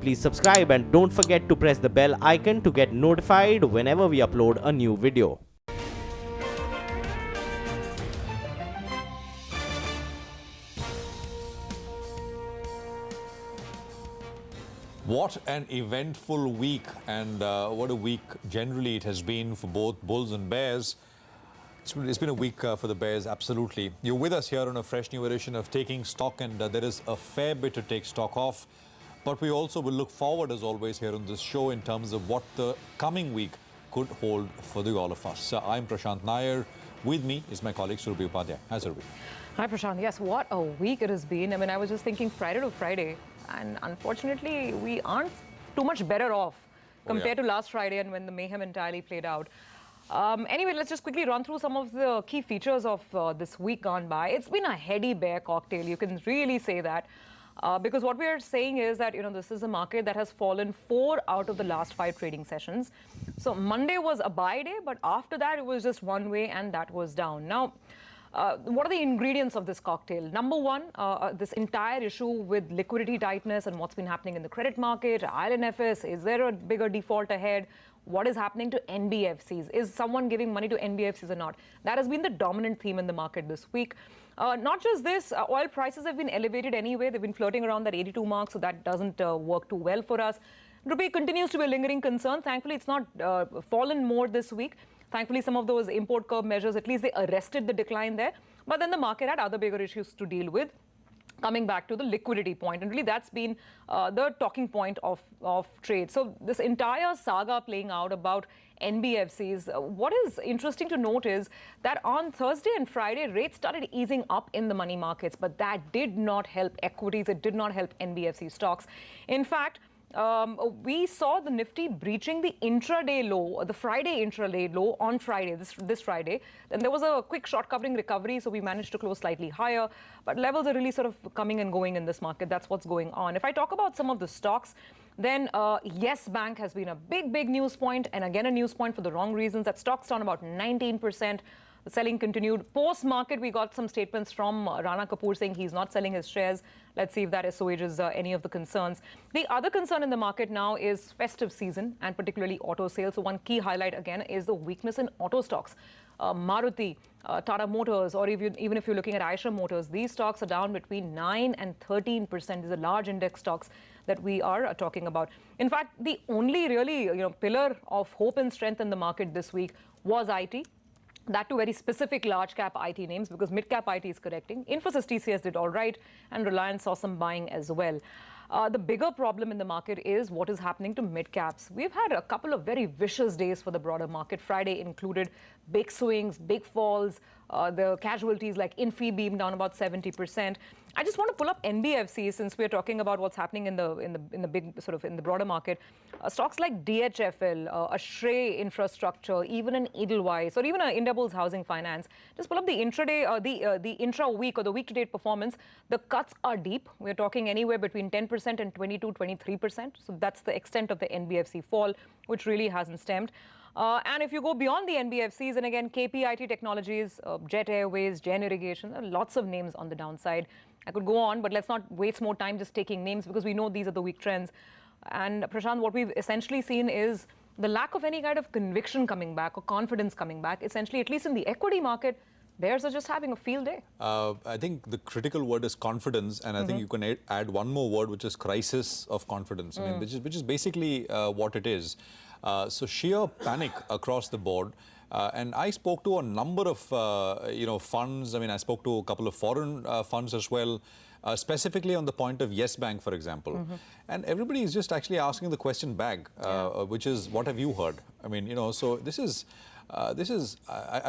Please subscribe and don't forget to press the bell icon to get notified whenever we upload a new video. What an eventful week, and what a week generally it has been for both bulls and bears. It's been a week for the bears, absolutely. You're with us here on a fresh new edition of Taking Stock, and there is a fair bit to take stock of. But we also will look forward, as always, here on this show in terms of what the coming week could hold for all of us. I'm Prashant Nair. With me is my colleague Rupee. Hi, Rupee. Hi, Prashant. Yes, what a week it has been. I mean, I was just thinking Friday to Friday, and unfortunately, we aren't too much better off compared to last Friday and when the mayhem entirely played out. Anyway, let's just quickly run through some of the key features of this week gone by. It's been a heady bear cocktail, you can really say that. Because what we are saying is that, this is a market that has fallen 4 out of the last 5 trading sessions. So Monday was a buy day, but after that, it was just one way and that was down. Now, what are the ingredients of this cocktail? Number one, this entire issue with liquidity tightness and what's been happening in the credit market, IL&FS, is there a bigger default ahead? What is happening to NBFCs? Is someone giving money to NBFCs or not? That has been the dominant theme in the market this week. Not just this, oil prices have been elevated anyway. They've been flirting around that 82 mark, so that doesn't work too well for us. Rupee continues to be a lingering concern. Thankfully, it's not fallen more this week. Thankfully, some of those import curb measures, at least they arrested the decline there. But then the market had other bigger issues to deal with. Coming back to the liquidity point, and really that's been the talking point of trade. So this entire saga playing out about NBFCs, what is interesting to note is that on Thursday and Friday, rates started easing up in the money markets, but that did not help equities. It did not help NBFC stocks. In fact, we saw the Nifty breaching the intraday low, the Friday intraday low on Friday, this Friday. Then there was a quick short covering recovery, so we managed to close slightly higher. But levels are really sort of coming and going in this market. That's what's going on. If I talk about some of the stocks, then Yes Bank has been a big news point, and again a news point for the wrong reasons. That stock's down about 19%. The selling continued. Post-market, we got some statements from Rana Kapoor saying he's not selling his shares. Let's see if that assuages any of the concerns. The other concern in the market now is festive season and particularly auto sales. So one key highlight again is the weakness in auto stocks. Maruti, Tata Motors, or even if you're looking at Eicher Motors, these stocks are down between 9 and 13%. These are large index stocks that we are talking about. In fact, the only really pillar of hope and strength in the market this week was IT. That to very specific large cap IT names, because mid cap IT is correcting. Infosys TCS did all right, and Reliance saw some buying as well. The bigger problem in the market is what is happening to mid caps. We've had a couple of very vicious days for the broader market. Friday included big swings, big falls. The casualties like Infibeam down about 70%. I just want to pull up NBFCs since we're talking about what's happening in the big sort of in the broader market. Stocks like DHFL, Ashrei Infrastructure, even an Edelweiss, or even Indiabulls Housing Finance. Just pull up the intraday, the intra-week or the week-to-date performance. The cuts are deep. We're talking anywhere between 10% and 22-23%. So that's the extent of the NBFC fall, which really hasn't stemmed. And if you go beyond the NBFCs, and again, KPIT Technologies, Jet Airways, Gen Irrigation, there are lots of names on the downside. I could go on, but let's not waste more time just taking names because we know these are the weak trends. And Prashant, what we've essentially seen is the lack of any kind of conviction coming back or confidence coming back. Essentially, at least in the equity market, bears are just having a field day. I think the critical word is confidence, and I think you can add one more word, which is crisis of confidence. I mean, which is basically what it is. So sheer panic across the board. And I spoke to a number of funds. I mean, I spoke to a couple of foreign funds as well, specifically on the point of Yes Bank, for example. And everybody is just actually asking the question back, which is, what have you heard? I mean, so this is I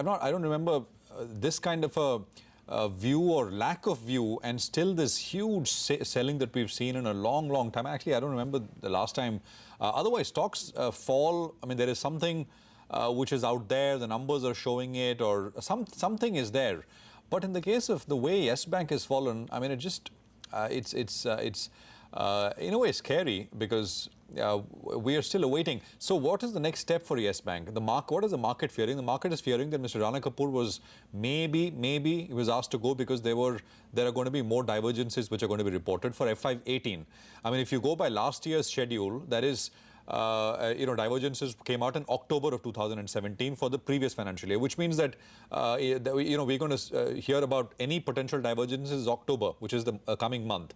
don't remember this kind of a view or lack of view, and still this huge selling that we've seen in a long time. Actually, I don't remember the last time. Otherwise, stocks fall. I mean, there is something which is out there. The numbers are showing it, or something is there. But in the case of the way Yes Bank has fallen, I mean, it just it's in a way scary because we are still awaiting. So what is the next step for Yes Bank? What is the market fearing? The market is fearing that Mr. Rana Kapoor was maybe he was asked to go because there are going to be more divergences which are going to be reported for F518. I mean, if you go by last year's schedule, that is, divergences came out in October of 2017 for the previous financial year, which means that, we're going to hear about any potential divergences October, which is the coming month.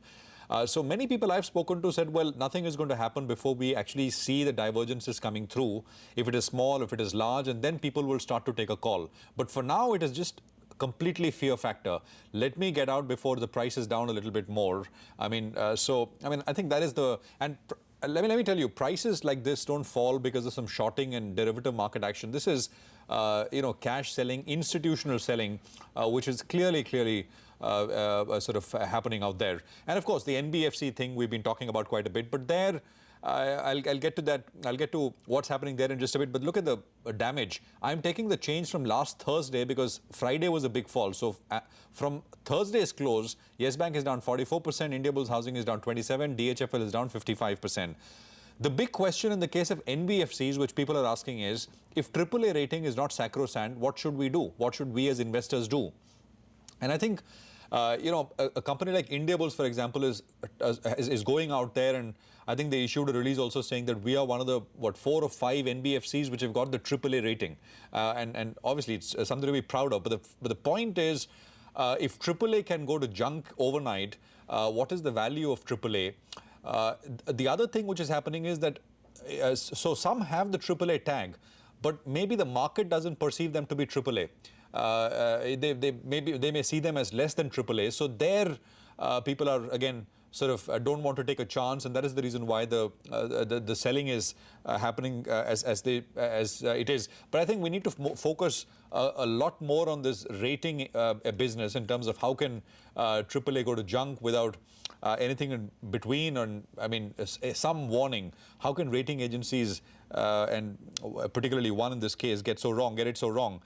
So many people I've spoken to said, well, nothing is going to happen before we actually see the divergences coming through. If it is small, if it is large, and then people will start to take a call. But for now, it is just completely fear factor. Let me get out before the price is down a little bit more. I think that is the... And let me tell you, prices like this don't fall because of some shorting and derivative market action. This is, cash selling, institutional selling, which is clearly sort of happening out there. And of course, the NBFC thing we've been talking about quite a bit, but there, I'll get to that. I'll get to what's happening there in just a bit. But look at the damage. I'm taking the change from last Thursday because Friday was a big fall. So from Thursday's close, Yes Bank is down 44%, Indiabulls Housing is down 27%, DHFL is down 55%. The big question in the case of NBFCs, which people are asking is, if AAA rating is not sacrosanct, what should we do? What should we as investors do? And I think, a company like Indiabulls, for example, is going out there, and I think they issued a release also saying that we are one of the, 4 or 5 NBFCs which have got the AAA rating. And obviously, it's something to be proud of. But the point is, if AAA can go to junk overnight, what is the value of AAA? The other thing which is happening is that, so some have the AAA tag, but maybe the market doesn't perceive them to be AAA. They may see them as less than AAA. So there, people are again sort of don't want to take a chance, and that is the reason why the selling is happening as it is. But I think we need to focus a lot more on this rating business in terms of how can AAA go to junk without anything in between, and I mean some warning. How can rating agencies and particularly one in this case get it so wrong?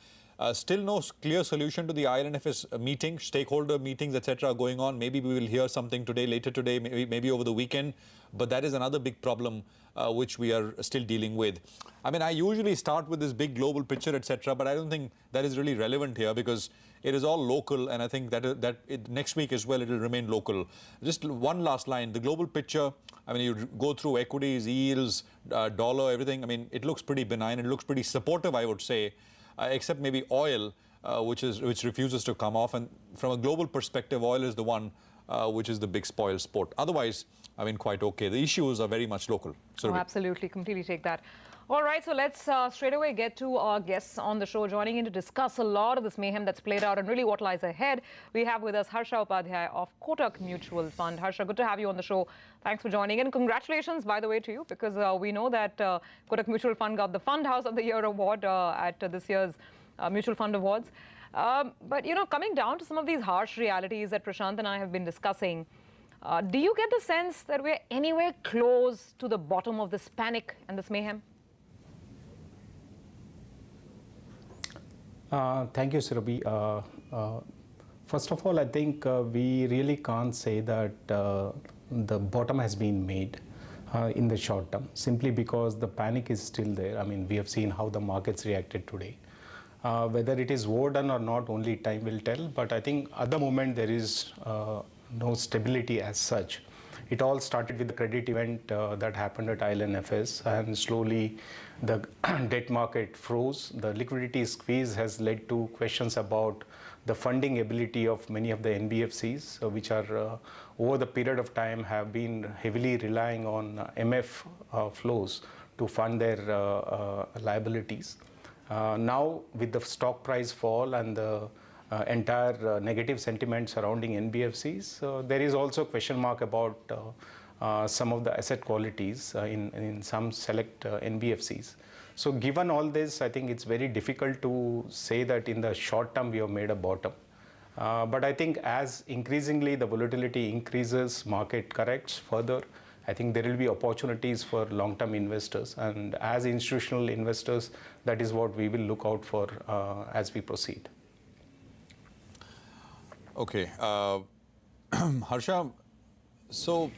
Still no clear solution to the IL&FS meeting, stakeholder meetings, etc. are going on. Maybe we will hear something today, later today, maybe over the weekend. But that is another big problem which we are still dealing with. I mean, I usually start with this big global picture, etc. But I don't think that is really relevant here because it is all local, and I think that next week as well it will remain local. Just one last line: the global picture. I mean, you go through equities, yields, dollar, everything. I mean, it looks pretty benign. It looks pretty supportive, I would say. Except maybe oil, which refuses to come off. And from a global perspective, oil is the one which is the big spoil sport. Otherwise, I mean, quite okay. The issues are very much local. Oh, absolutely. Completely take that. All right, so let's straight away get to our guests on the show. Joining in to discuss a lot of this mayhem that's played out and really what lies ahead, we have with us Harsha Upadhyay of Kotak Mutual Fund. Harsha, good to have you on the show. Thanks for joining in. Congratulations, by the way, to you, because we know that Kotak Mutual Fund got the Fund House of the Year award at this year's Mutual Fund Awards. But, coming down to some of these harsh realities that Prashant and I have been discussing, do you get the sense that we're anywhere close to the bottom of this panic and this mayhem? Thank you, Surabhi. First of all, I think we really can't say that the bottom has been made in the short term, simply because the panic is still there. I mean, we have seen how the markets reacted today. Whether it is overdone or not, only time will tell. But I think at the moment there is no stability as such. It all started with the credit event that happened at IL&FS, and slowly the debt market froze. The liquidity squeeze has led to questions about the funding ability of many of the NBFCs, which are over the period of time have been heavily relying on MF flows to fund their liabilities. Now, with the stock price fall and the entire negative sentiment surrounding NBFCs, there is also a question mark about some of the asset qualities in some select NBFCs. So given all this, I think it's very difficult to say that in the short term we have made a bottom. But I think as increasingly the volatility increases, market corrects further, I think there will be opportunities for long-term investors. And as institutional investors, that is what we will look out for as we proceed. Okay. Harsha, so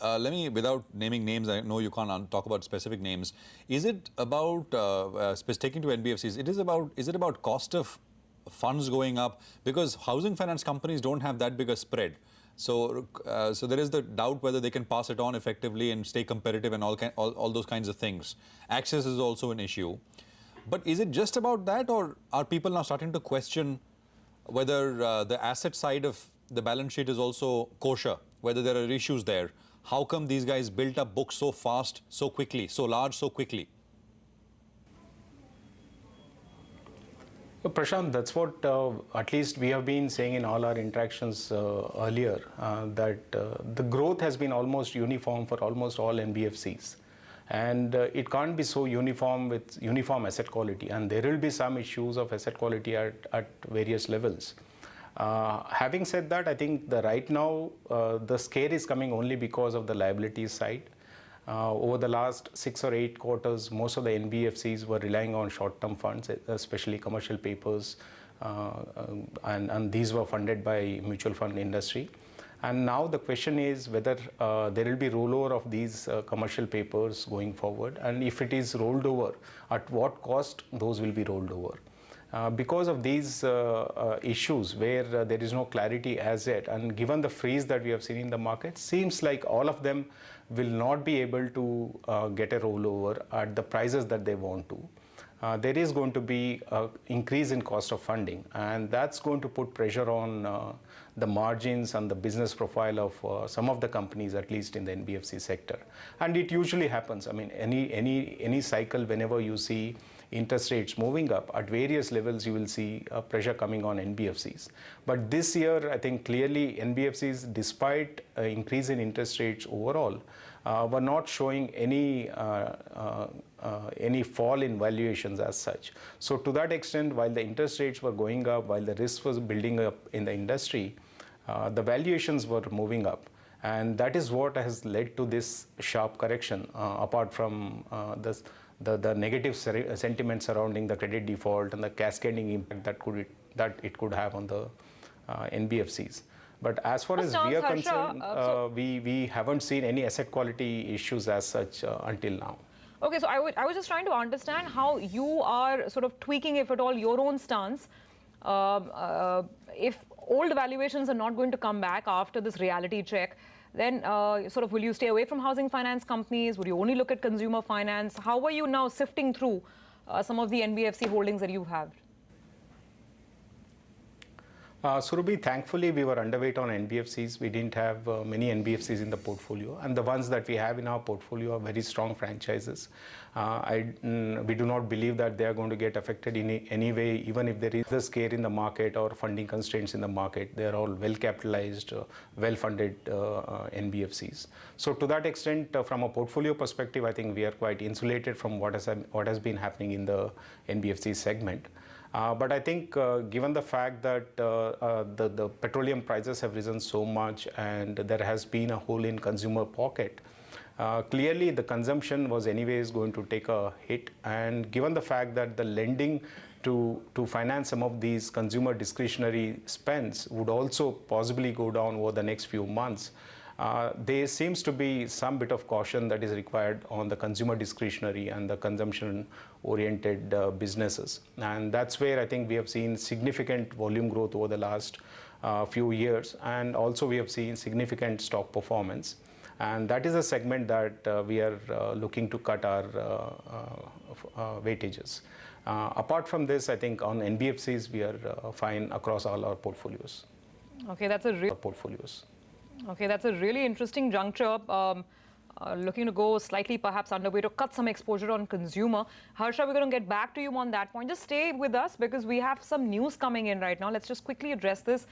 let me, without naming names, I know you can't talk about specific names. Is it about, taking to NBFCs, is it about cost of funds going up? Because housing finance companies don't have that big a spread. So, so there is the doubt whether they can pass it on effectively and stay competitive and all those kinds of things. Access is also an issue. But is it just about that, or are people now starting to question whether the asset side of the balance sheet is also kosher, whether there are issues there? How come these guys built up books so fast, so quickly, so large, so quickly? Prashant, that's what at least we have been saying in all our interactions earlier, that the growth has been almost uniform for almost all NBFCs. And it can't be so uniform with uniform asset quality. And there will be some issues of asset quality at various levels. Having said that, I think right now the scare is coming only because of the liabilities side. Over the last 6 or 8 quarters, most of the NBFCs were relying on short-term funds, especially commercial papers, and these were funded by mutual fund industry. And now the question is whether there will be rollover of these commercial papers going forward, and if it is rolled over, at what cost those will be rolled over. Because of these issues where there is no clarity as yet, and given the freeze that we have seen in the market, seems like all of them will not be able to get a rollover at the prices that they want to. There is going to be an increase in cost of funding, and that's going to put pressure on the margins and the business profile of some of the companies, at least in the NBFC sector. And it usually happens. I mean, any cycle, whenever you see interest rates moving up at various levels, you will see pressure coming on NBFCs. But this year, I think clearly NBFCs, despite increase in interest rates overall, were not showing any fall in valuations as such. So to that extent, while the interest rates were going up, while the risk was building up in the industry, the valuations were moving up. And that is what has led to this sharp correction, apart from the negative sentiment surrounding the credit default and the cascading impact that it could have on the NBFCs. But as far as we are concerned, we haven't seen any asset quality issues as such until now. Okay, so I was just trying to understand how you are sort of tweaking, if at all, your own stance. If old valuations are not going to come back after this reality check, then sort of will you stay away from housing finance companies? Would you only look at consumer finance? How are you now sifting through some of the NBFC holdings that you have? Surabhi, thankfully we were underweight on NBFCs. We didn't have many NBFCs in the portfolio, and the ones that we have in our portfolio are very strong franchises. We do not believe that they are going to get affected in any way, even if there is a scare in the market or funding constraints in the market. They are all well capitalized, well funded NBFCs. So to that extent, from a portfolio perspective, I think we are quite insulated from what has been happening in the NBFC segment. But I think given the fact that the petroleum prices have risen so much and there has been a hole in consumer pocket, clearly the consumption was anyways going to take a hit. And given the fact that the lending to finance some of these consumer discretionary spends would also possibly go down over the next few months, there seems to be some bit of caution that is required on the consumer discretionary and the consumption-oriented businesses. And that's where I think we have seen significant volume growth over the last few years. And also we have seen significant stock performance. And that is a segment that we are looking to cut our weightages. Apart from this, I think on NBFCs, we are fine across all our portfolios. Okay, that's a real portfolios. Okay, that's a really interesting juncture. Looking to go slightly perhaps underweight or cut some exposure on consumer. Harsha, we're going to get back to you on that point. Just stay with us because we have some news coming in right now. Let's just quickly address this.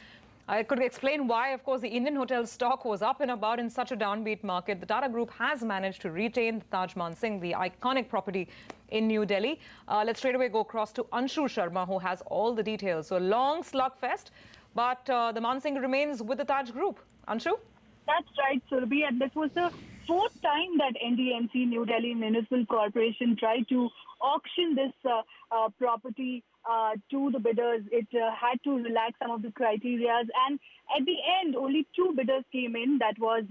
I could explain why, of course, the Indian hotel stock was up and about in such a downbeat market. The Tata Group has managed to retain the Taj Mansingh, the iconic property in New Delhi. Let's straight away go across to Anshu Sharma, who has all the details. So long slugfest, but the Mansingh remains with the Taj Group. Anshu? That's right, Surabhi, and this was the fourth time that NDMC, New Delhi Municipal Corporation, tried to auction this property to the bidders. It had to relax some of the criteria, and at the end, only two bidders came in. That was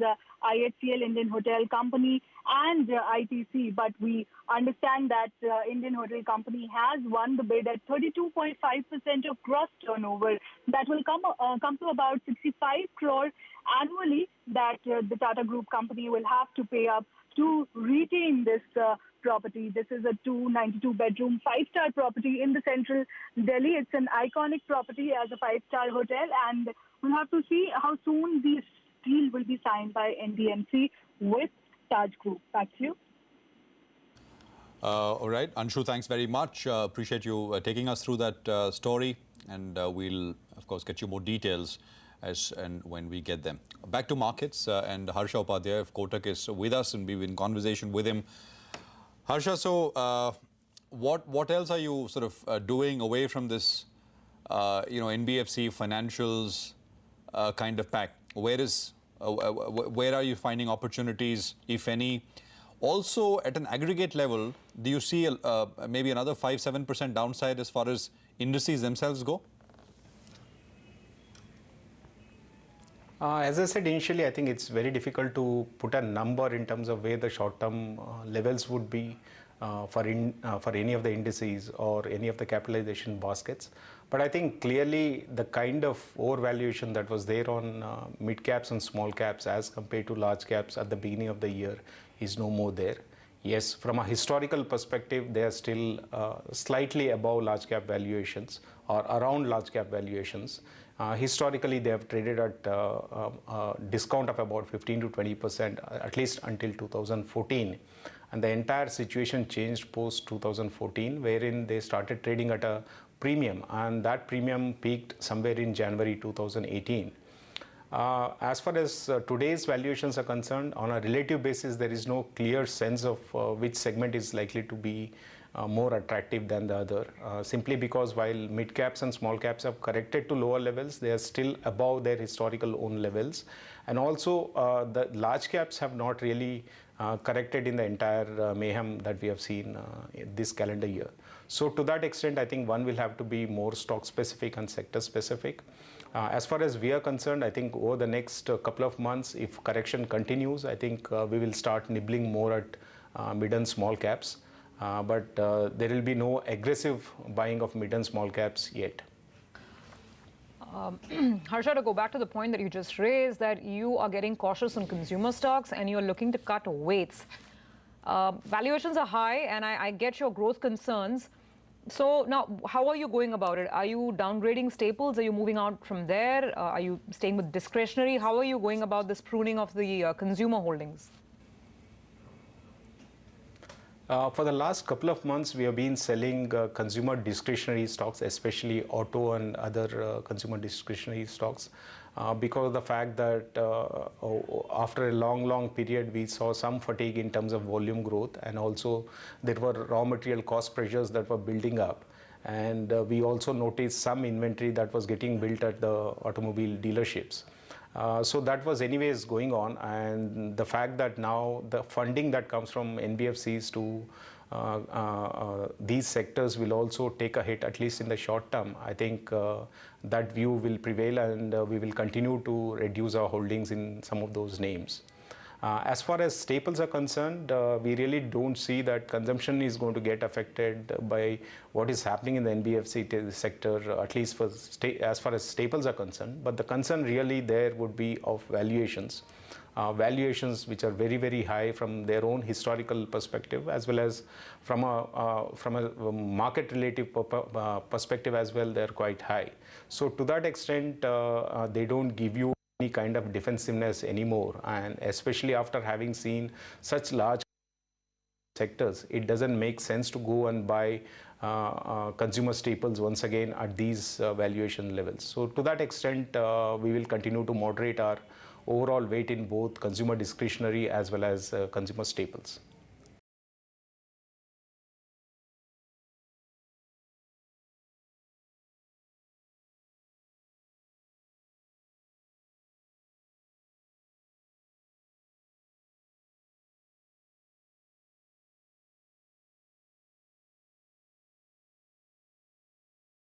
IHCL, Indian Hotel Company, and ITC. But we understand that Indian Hotel Company has won the bid at 32.5% of gross turnover. That will come to about 65 crore annually that the Tata Group company will have to pay up to retain this property. This is a 292-bedroom, 5-star property in the central Delhi. It's an iconic property as a 5-star hotel, and we'll have to see how soon this deal will be signed by NDMC with Taj Group. Back to you. All right, Anshu, thanks very much. Appreciate you taking us through that story, and we'll, of course, get you more details as and when we get them. Back to markets, and Harsha Upadhyay of Kotak is with us, and we've been in conversation with him. Harsha, so what else are you sort of doing away from this, NBFC financials kind of pack? Where are you finding opportunities, if any? Also, at an aggregate level, do you see maybe another 5-7% downside as far as indices themselves go? As I said initially, I think it's very difficult to put a number in terms of where the short-term levels would be for any of the indices or any of the capitalization baskets. But I think clearly the kind of overvaluation that was there on mid caps and small caps as compared to large caps at the beginning of the year is no more there. Yes, from a historical perspective, they are still slightly above large cap valuations or around large cap valuations. Historically, they have traded at a discount of about 15 to 20%, at least until 2014. And the entire situation changed post 2014, wherein they started trading at a premium, and that premium peaked somewhere in January 2018. As far as today's valuations are concerned, on a relative basis, there is no clear sense of which segment is likely to be more attractive than the other, simply because while mid caps and small caps have corrected to lower levels, they are still above their historical own levels. And also the large caps have not really corrected in the entire mayhem that we have seen this calendar year. So to that extent, I think one will have to be more stock specific and sector specific. As far as we are concerned, I think over the next couple of months, if correction continues, I think we will start nibbling more at mid and small caps. But there will be no aggressive buying of mid and small caps yet. Harsha, to go back to the point that you just raised, that you are getting cautious on consumer stocks and you're looking to cut weights. Valuations are high, and I get your growth concerns. So now, how are you going about it? Are you downgrading staples? Are you moving out from there? Are you staying with discretionary? How are you going about this pruning of the consumer holdings? For the last couple of months, we have been selling consumer discretionary stocks, especially auto and other consumer discretionary stocks, because of the fact that after a long period, we saw some fatigue in terms of volume growth, and also there were raw material cost pressures that were building up. And we also noticed some inventory that was getting built at the automobile dealerships. So that was anyways going on, and the fact that now the funding that comes from NBFCs to these sectors will also take a hit, at least in the short term. I think that view will prevail, and we will continue to reduce our holdings in some of those names. As far as staples are concerned, we really don't see that consumption is going to get affected by what is happening in the NBFC sector, at least for as far as staples are concerned. But the concern really there would be of valuations. Valuations which are very high from their own historical perspective, as well as from a market relative perspective as well, they're quite high. So to that extent, they don't give you any kind of defensiveness anymore, and especially after having seen such large sectors, it doesn't make sense to go and buy consumer staples once again at these valuation levels. So to that extent, we will continue to moderate our overall weight in both consumer discretionary as well as consumer staples.